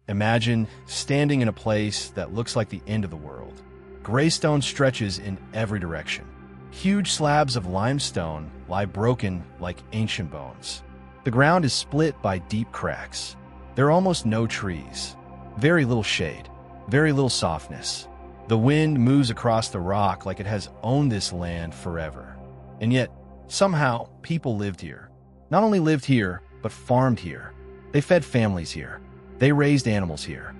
Imagine standing in a place that looks like the end of the world. Gray stone stretches in every direction. Huge slabs of limestone lie broken like ancient bones. The ground is split by deep cracks. There are almost no trees. Very little shade. Very little softness. The wind moves across the rock like it has owned this land forever. And yet, somehow, people lived here. Not only lived here, but farmed here. They fed families here. They raised animals here.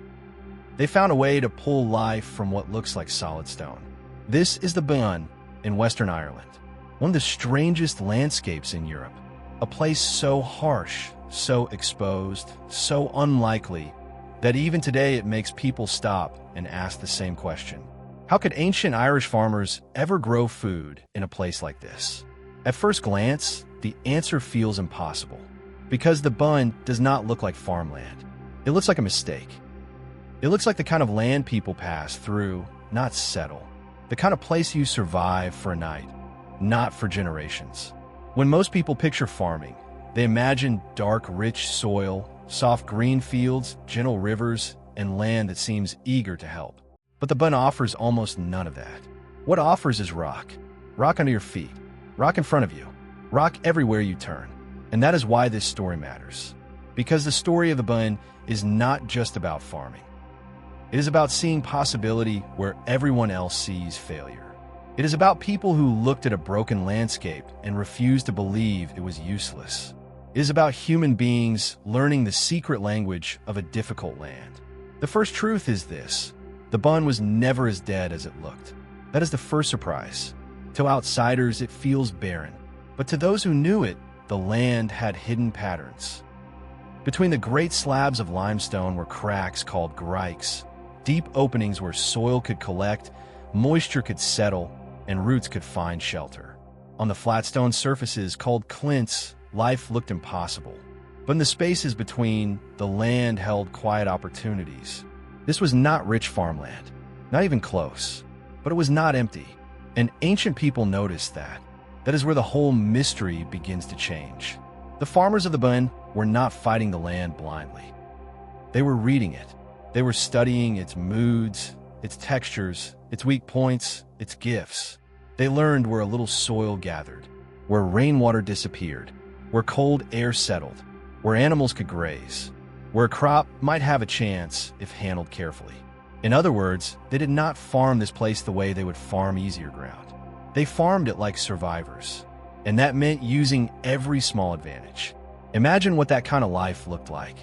They found a way to pull life from what looks like solid stone. This is the Burren in Western Ireland, one of the strangest landscapes in Europe. A place so harsh, so exposed, so unlikely, that even today it makes people stop and ask the same question. How could ancient Irish farmers ever grow food in a place like this? At first glance, the answer feels impossible, because the Burren does not look like farmland. It looks like a mistake. It looks like the kind of land people pass through, not settle. The kind of place you survive for a night, not for generations. When most people picture farming, they imagine dark, rich soil, soft green fields, gentle rivers, and land that seems eager to help. But the Burren offers almost none of that. What it offers is rock. Rock under your feet. Rock in front of you. Rock everywhere you turn. And that is why this story matters. Because the story of the Burren is not just about farming. It is about seeing possibility where everyone else sees failure. It is about people who looked at a broken landscape and refused to believe it was useless. It is about human beings learning the secret language of a difficult land. The first truth is this: the Burren was never as dead as it looked. That is the first surprise. To outsiders, it feels barren. But to those who knew it, the land had hidden patterns. Between the great slabs of limestone were cracks called grikes, deep openings where soil could collect, moisture could settle, and roots could find shelter. On the flat stone surfaces called clints, life looked impossible. But in the spaces between, the land held quiet opportunities. This was not rich farmland, not even close, but it was not empty. And ancient people noticed that. That is where the whole mystery begins to change. The farmers of the Burren were not fighting the land blindly. They were reading it. They were studying its moods, its textures, its weak points, its gifts. They learned where a little soil gathered, where rainwater disappeared, where cold air settled, where animals could graze, where a crop might have a chance if handled carefully. In other words, they did not farm this place the way they would farm easier ground. They farmed it like survivors, and that meant using every small advantage. Imagine what that kind of life looked like.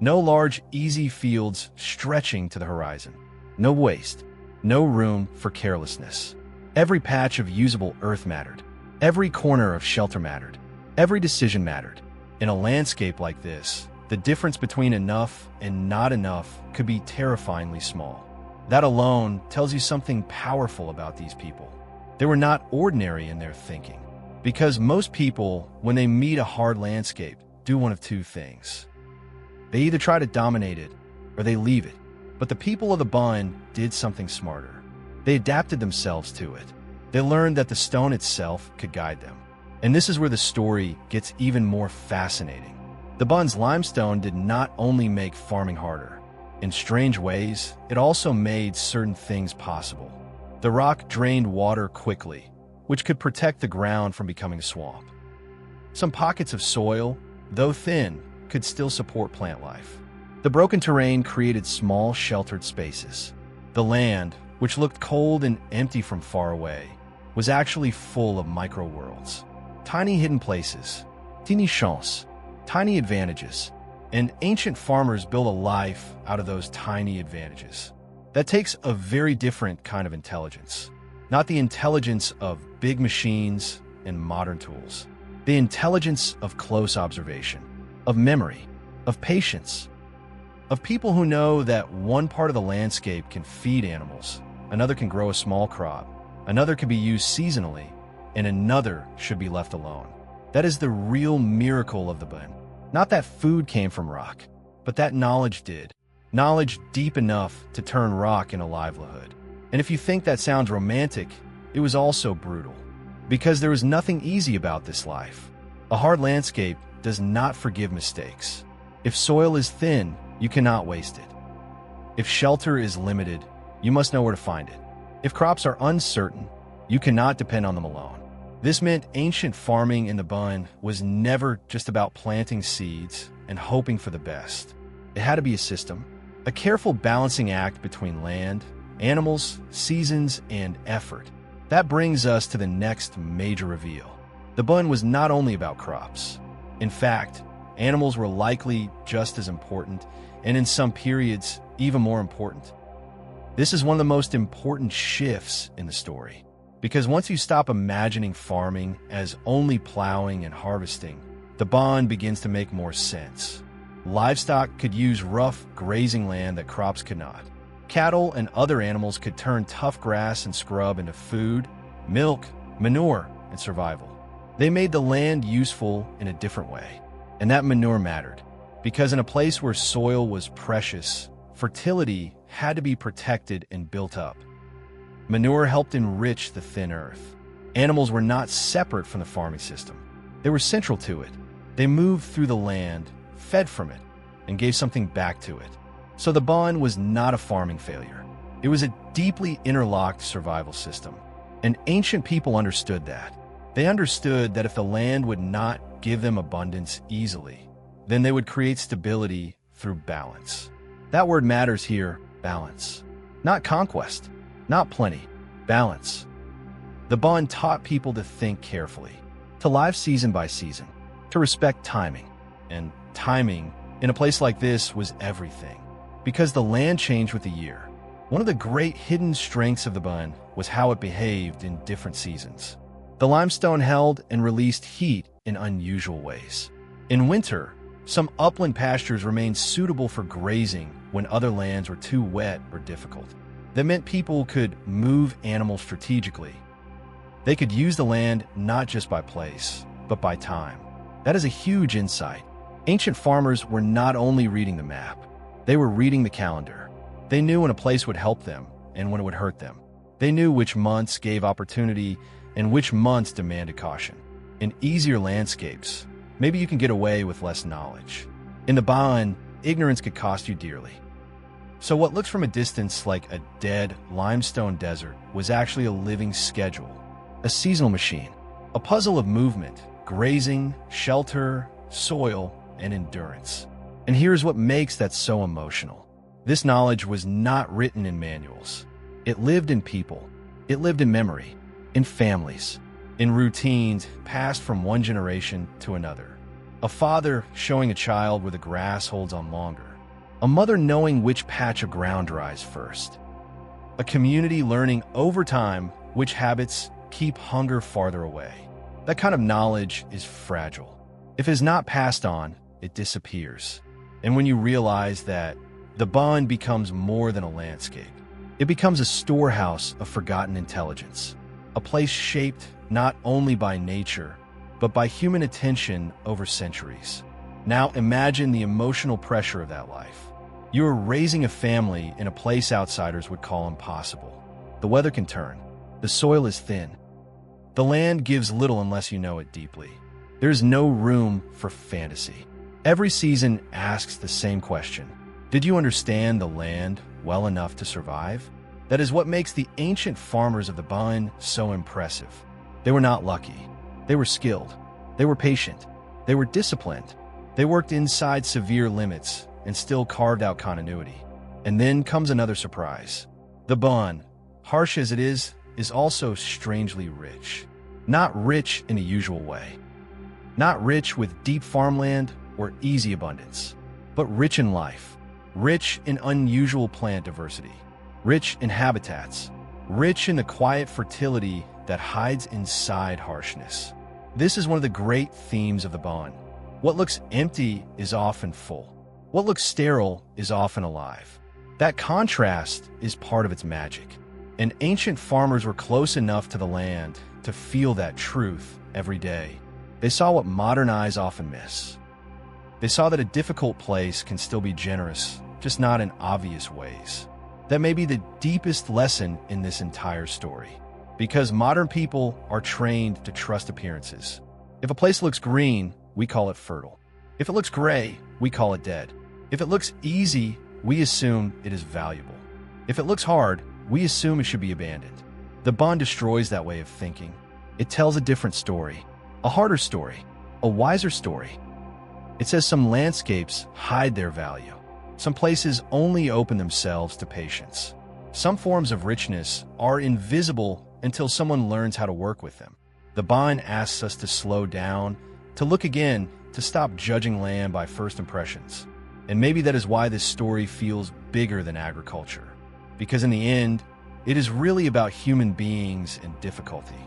No large, easy fields stretching to the horizon. No waste. No room for carelessness. Every patch of usable earth mattered. Every corner of shelter mattered. Every decision mattered. In a landscape like this, the difference between enough and not enough could be terrifyingly small. That alone tells you something powerful about these people. They were not ordinary in their thinking. Because most people, when they meet a hard landscape, do one of two things. They either try to dominate it, or they leave it. But the people of the Burren did something smarter. They adapted themselves to it. They learned that the stone itself could guide them. And this is where the story gets even more fascinating. The Burren's limestone did not only make farming harder. In strange ways, it also made certain things possible. The rock drained water quickly, which could protect the ground from becoming a swamp. Some pockets of soil, though thin, could still support plant life. The broken terrain created small, sheltered spaces. The land, which looked cold and empty from far away, was actually full of micro-worlds. Tiny hidden places, tiny chance, tiny advantages, and ancient farmers built a life out of those tiny advantages. That takes a very different kind of intelligence. Not the intelligence of big machines and modern tools. The intelligence of close observation, of memory, of patience, of people who know that one part of the landscape can feed animals, another can grow a small crop, another can be used seasonally, and another should be left alone. That is the real miracle of the Burren. Not that food came from rock, but that knowledge did. Knowledge deep enough to turn rock into livelihood. And if you think that sounds romantic, it was also brutal. Because there was nothing easy about this life. A hard landscape does not forgive mistakes. If soil is thin, you cannot waste it. If shelter is limited, you must know where to find it. If crops are uncertain, you cannot depend on them alone. This meant ancient farming in the Burren was never just about planting seeds and hoping for the best. It had to be a system, a careful balancing act between land, animals, seasons, and effort. That brings us to the next major reveal. The Burren was not only about crops. In fact, animals were likely just as important, and in some periods, even more important. This is one of the most important shifts in the story, because once you stop imagining farming as only plowing and harvesting, the Burren begins to make more sense. Livestock could use rough, grazing land that crops could not. Cattle and other animals could turn tough grass and scrub into food, milk, manure, and survival. They made the land useful in a different way, and that manure mattered, because in a place where soil was precious, fertility had to be protected and built up. Manure helped enrich the thin earth. Animals were not separate from the farming system. They were central to it. They moved through the land, fed from it, and gave something back to it. So the Burren was not a farming failure. It was a deeply interlocked survival system. And ancient people understood that. They understood that if the land would not give them abundance easily, then they would create stability through balance. That word matters here, balance. Not conquest, not plenty, balance. The Burren taught people to think carefully, to live season by season, to respect timing. And timing, in a place like this, was everything, because the land changed with the year. One of the great hidden strengths of the Burren was how it behaved in different seasons. The limestone held and released heat in unusual ways. In winter, some upland pastures remained suitable for grazing when other lands were too wet or difficult. That meant people could move animals strategically. They could use the land not just by place, but by time. That is a huge insight. Ancient farmers were not only reading the map, they were reading the calendar. They knew when a place would help them and when it would hurt them. They knew which months gave opportunity and which months demanded caution. In easier landscapes, maybe you can get away with less knowledge. In the Burren, ignorance could cost you dearly. So what looks from a distance like a dead limestone desert was actually a living schedule, a seasonal machine, a puzzle of movement, grazing, shelter, soil, and endurance. And here's what makes that so emotional. This knowledge was not written in manuals. It lived in people. It lived in memory, in families, in routines passed from one generation to another. A father showing a child where the grass holds on longer. A mother knowing which patch of ground dries first. A community learning over time which habits keep hunger farther away. That kind of knowledge is fragile. If it is not passed on, it disappears. And when you realize that, the Burren becomes more than a landscape. It becomes a storehouse of forgotten intelligence, a place shaped not only by nature, but by human attention over centuries. Now imagine the emotional pressure of that life. You are raising a family in a place outsiders would call impossible. The weather can turn. The soil is thin. The land gives little unless you know it deeply. There's no room for fantasy. Every season asks the same question. Did you understand the land well enough to survive? That is what makes the ancient farmers of the Burren so impressive. They were not lucky. They were skilled. They were patient. They were disciplined. They worked inside severe limits and still carved out continuity. And then comes another surprise. The Burren, harsh as it is also strangely rich. Not rich in the usual way. Not rich with deep farmland or easy abundance, but rich in life. Rich in unusual plant diversity. Rich in habitats. Rich in the quiet fertility that hides inside harshness. This is one of the great themes of the Burren. What looks empty is often full. What looks sterile is often alive. That contrast is part of its magic. And ancient farmers were close enough to the land to feel that truth every day. They saw what modern eyes often miss. They saw that a difficult place can still be generous, just not in obvious ways. That may be the deepest lesson in this entire story. Because modern people are trained to trust appearances. If a place looks green, we call it fertile. If it looks gray, we call it dead. If it looks easy, we assume it is valuable. If it looks hard, we assume it should be abandoned. The barren destroys that way of thinking. It tells a different story, a harder story, a wiser story. It says some landscapes hide their value. Some places only open themselves to patience. Some forms of richness are invisible until someone learns how to work with them. The barren asks us to slow down, to look again, to stop judging land by first impressions. And maybe that is why this story feels bigger than agriculture. Because in the end, it is really about human beings and difficulty.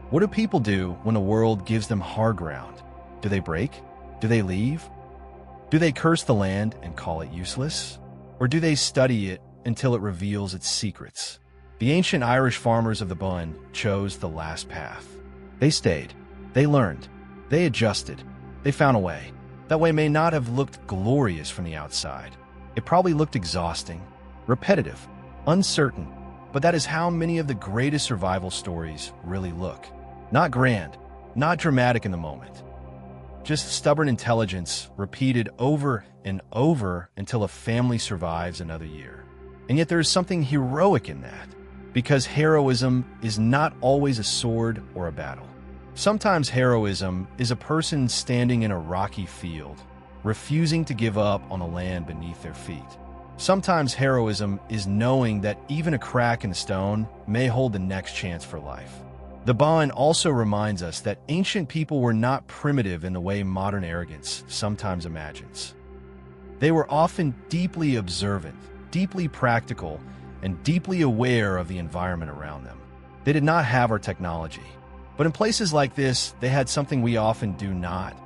What do people do when the world gives them hard ground? Do they break? Do they leave? Do they curse the land and call it useless? Or do they study it until it reveals its secrets? The ancient Irish farmers of the barren chose the last path. They stayed. They learned. They adjusted. They found a way. That way may not have looked glorious from the outside. It probably looked exhausting, repetitive, uncertain, but that is how many of the greatest survival stories really look. Not grand, not dramatic in the moment. Just stubborn intelligence repeated over and over until a family survives another year. And yet there is something heroic in that, because heroism is not always a sword or a battle. Sometimes heroism is a person standing in a rocky field, refusing to give up on the land beneath their feet. Sometimes heroism is knowing that even a crack in the stone may hold the next chance for life. The barren also reminds us that ancient people were not primitive in the way modern arrogance sometimes imagines. They were often deeply observant, deeply practical, and deeply aware of the environment around them. They did not have our technology, but in places like this, they had something we often do not: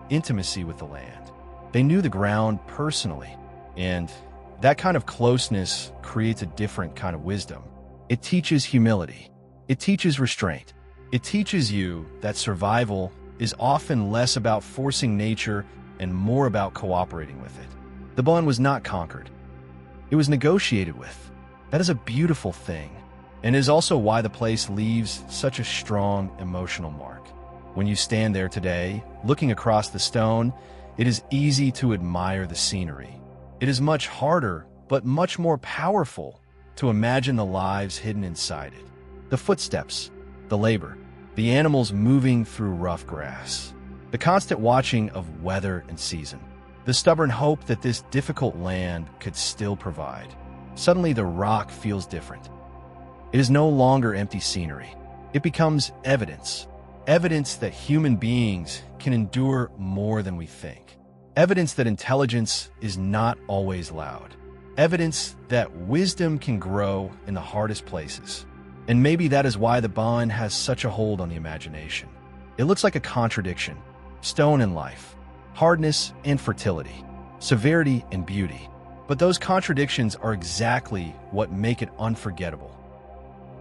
intimacy with the land. They knew the ground personally, and that kind of closeness creates a different kind of wisdom. It teaches humility. It teaches restraint. It teaches you that survival is often less about forcing nature and more about cooperating with it. The barren was not conquered. It was negotiated with. That is a beautiful thing, and is also why the place leaves such a strong emotional mark. When you stand there today, looking across the stone, it is easy to admire the scenery. It is much harder, but much more powerful, to imagine the lives hidden inside it. The footsteps, the labor, the animals moving through rough grass, the constant watching of weather and season, the stubborn hope that this difficult land could still provide. Suddenly the rock feels different. It is no longer empty scenery. It becomes evidence. Evidence that human beings can endure more than we think. Evidence that intelligence is not always loud. Evidence that wisdom can grow in the hardest places. And maybe that is why the barren has such a hold on the imagination. It looks like a contradiction: stone and life, hardness and fertility, severity and beauty. But those contradictions are exactly what make it unforgettable.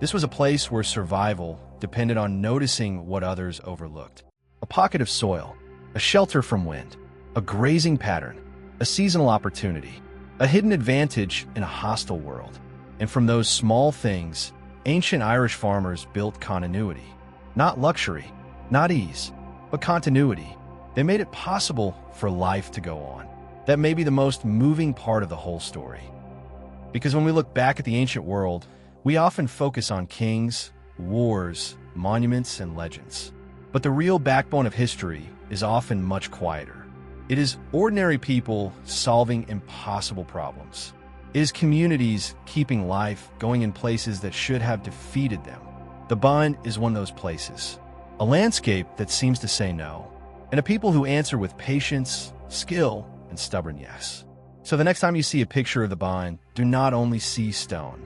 This was a place where survival depended on noticing what others overlooked. A pocket of soil, a shelter from wind, a grazing pattern, a seasonal opportunity, a hidden advantage in a hostile world. And from those small things, ancient Irish farmers built continuity. Not luxury, not ease, but continuity. They made it possible for life to go on. That may be the most moving part of the whole story. Because when we look back at the ancient world, we often focus on kings, wars, monuments, and legends. But the real backbone of history is often much quieter. It is ordinary people solving impossible problems. It is communities keeping life going in places that should have defeated them. The barren is one of those places. A landscape that seems to say no, and a people who answer with patience, skill, and stubborn yes. So the next time you see a picture of the barren, do not only see stone.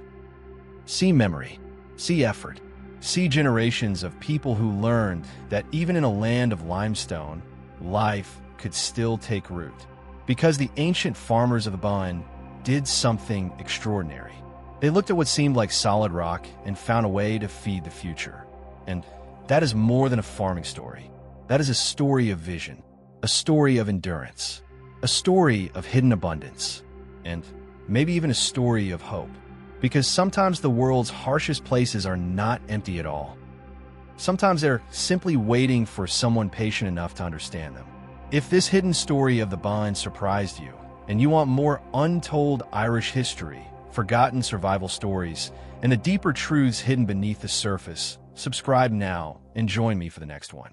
See memory, see effort, see generations of people who learned that even in a land of limestone, life could still take root. Because the ancient farmers of the barren did something extraordinary. They looked at what seemed like solid rock and found a way to feed the future. And that is more than a farming story. That is a story of vision, a story of endurance, a story of hidden abundance, and maybe even a story of hope. Because sometimes the world's harshest places are not empty at all. Sometimes they're simply waiting for someone patient enough to understand them. If this hidden story of the barren surprised you, and you want more untold Irish history, forgotten survival stories, and the deeper truths hidden beneath the surface, subscribe now and join me for the next one.